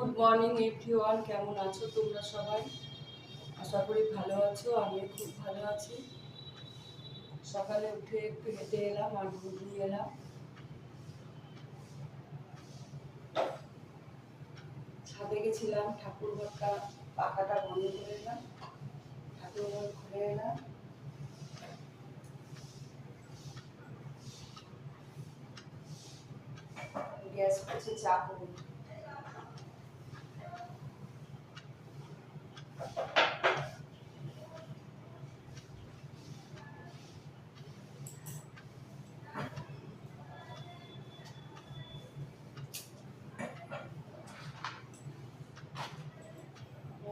Good morning everyone, কেমন আছো তোমরা সবাই? আশা করি ভালো আছো। আমিও খুব ভালো আছি। সকালে উঠে একটু হেঁটে এলাম আর দুধ নিয়ে এলাম। ছাদে গেছিলাম, ঠাকুর ঘরটা পাখাটা বন্ধ করে এলাম, ঠাকুর ঘর খুলে এলাম। গ্যাস করছে, চা করুন।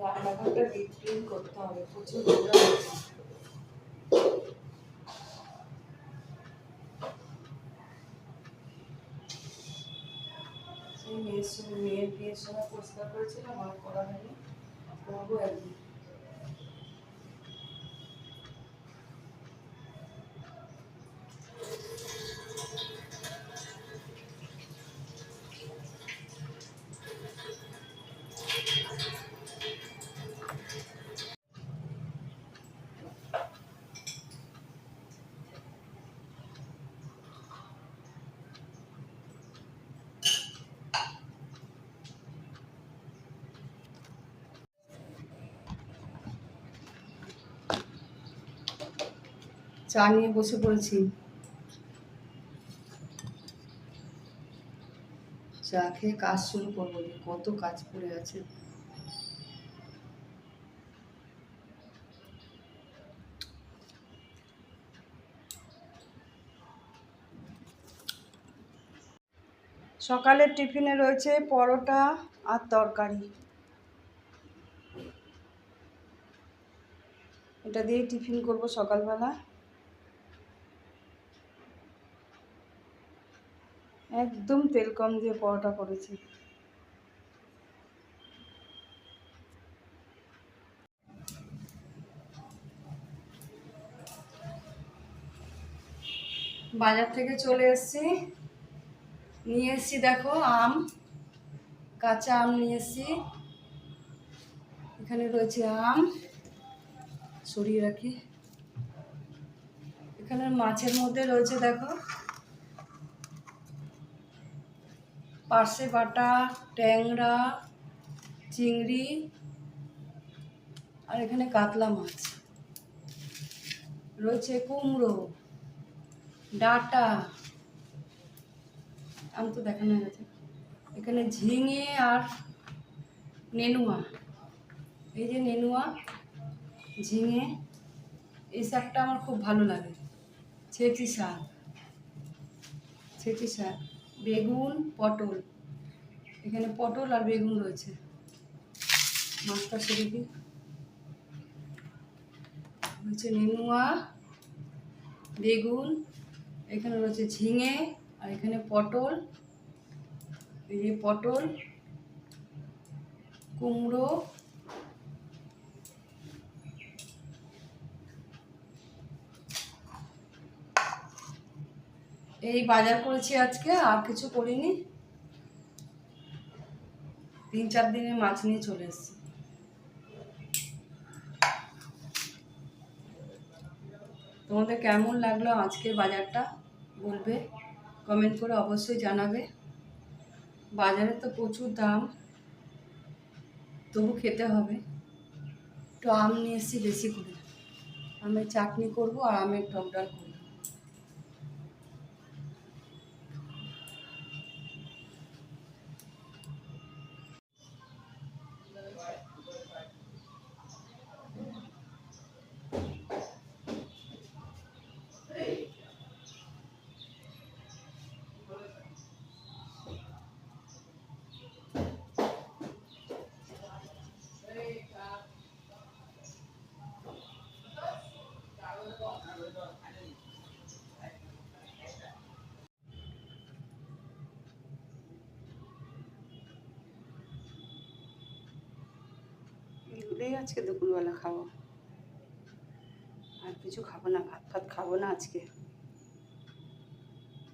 রান্নাঘরটা ডিপ ক্লিন করতে হবে, প্রচুর নোংরা হয়েছে। সেই মেয়ের বিয়ের সময় পরিষ্কার করেছিলাম, আর করা হয়নি, করবো একদিন। চা নিয়ে বসে পড়েছি, চা খেয়ে কাজ শুরু করবো। কত কাজ পড়ে আছে। সকালের টিফিনে রয়েছে পরোটা আর তরকারি। এটা দিয়েই টিফিন করব সকালবেলা। একদম তেল কম দিয়ে পরোটা করেছি। বাজার থেকে চলে এসেছি, নিয়ে এসেছি দেখো আম, কাঁচা আম নিয়ে এসেছি। এখানে রয়েছে আম, সরিয়ে রাখি। এখানে মাছের মধ্যে রয়েছে দেখো পার্শে বাটা, ট্যাংরা, চিংড়ি, আর এখানে কাতলা মাছ রয়েছে, কুমড়ো, ডাঁটা, আম তো দেখানো হয়ে গেছে। এখানে ঝিঙে আর নেনুয়া, এই যে নেনুয়া, ঝিঙে, এই শাকটা আমার খুব ভালো লাগে। ছেঁচি শাক, ছেঁচি শাক, বেগুন, পটল, এখানে পটল আর বেগুন রয়েছে। মাছটা সেরে দিই। হচ্ছে নেনুয়া, বেগুন, এখানে রয়েছে ঝিঙে, আর এখানে পটল, এই যে পটল, কুমড়ো, এই বাজার করেছি আজকে, আর কিছু করিনি। 3-4 দিনের মাছ নিয়ে চলে এসেছি। তোমাদের কেমন লাগলো আজকের বাজারটা বলবে, কমেন্ট করে অবশ্যই জানাবে। বাজারে তো প্রচুর দাম, তবু খেতে হবে। একটু আম নিয়ে এসেছি বেশি করে, আমের চাটনি করব আর আমের টক ডাল করব। এগুলোই আজকে দুপুরবেলা খাবো, আর কিছু খাবো না। ভাত ফাত খাবো না আজকে।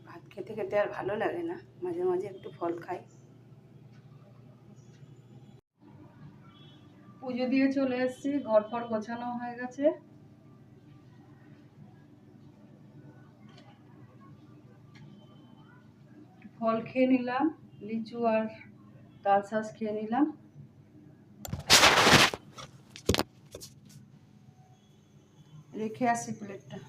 ভাত খেতে খেতে আর ভালো লাগে না, মাঝে মাঝে একটু ফল খাই। পুজো দিয়ে চলে এসেছি, ঘর ফর গোছানো হয়ে গেছে। ফল খেয়ে নিলাম, লিচু আর তালশাঁস খেয়ে নিলাম। রেখে আসি প্লেটটা।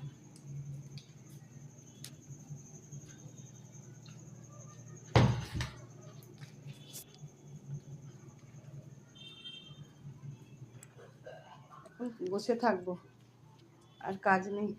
বসে থাকবো, আর কাজ নেই।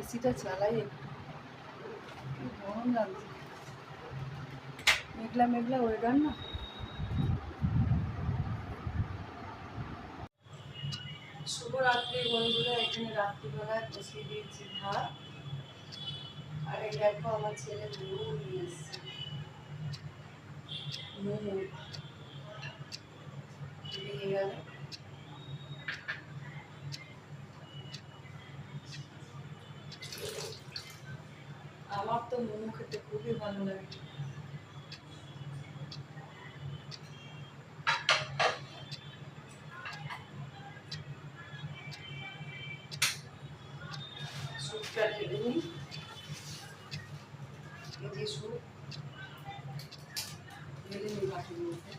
এসিটা চালাই একটু, কি গরম লাগছে। মেঘলা মেঘলা ওয়েদার না। শুভরাত্রি বন্ধুরা, এখানে রাত্রিবেলায় বসিয়ে দিয়েছি ভাত। আর এই দেখো আমার ছেলে মোমো নিয়ে এসছে, মোমো দিয়ে গেল। আমার তো মোমো খেতে খুবই ভালো লাগে। স্যুপটা ঢেলে নিই। এই যে স্যুপ ঢেলে নিই বাটির মধ্যে।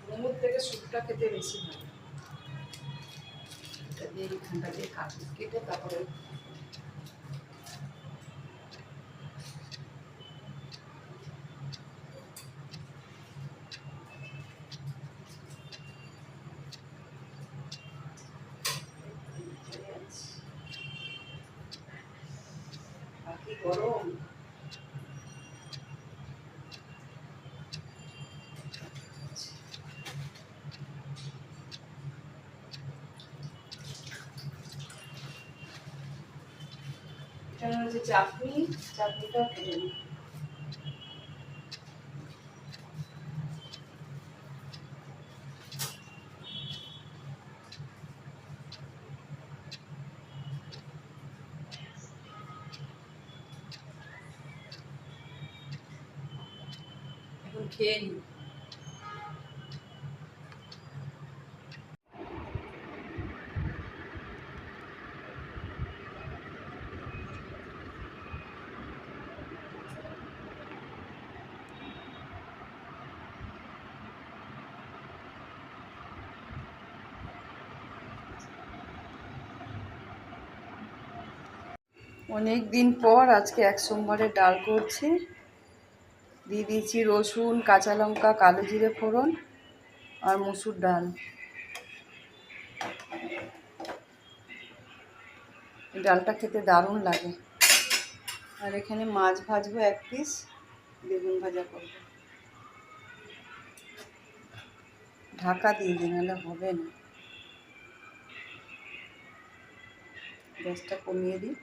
মোমোর থেকে স্যুপটা খেতে বেশি ভালো। এটা দিয়ে এখানটা দিয়ে কাটি কেটে তারপরে বাকি গরম। এটা হচ্ছে চাটনি, চাটনিটাও খেয়ে নিই। এখন খেয়ে নিই। অনেক দিন পর আজকে এক সোমবারে ডাল করছি। দিয়ে দিয়েছি রসুন, কাঁচা লঙ্কা, কালো জিরে ফোড়ন আর মসুর ডাল। এই ডালটা খেতে দারুণ লাগে। আর এখানে মাছ ভাজবো 1 পিস, বেগুন ভাজা করবো। ঢাকা দিয়ে দিই, নাহলে হবে না। গ্যাসটা কমিয়ে দিই।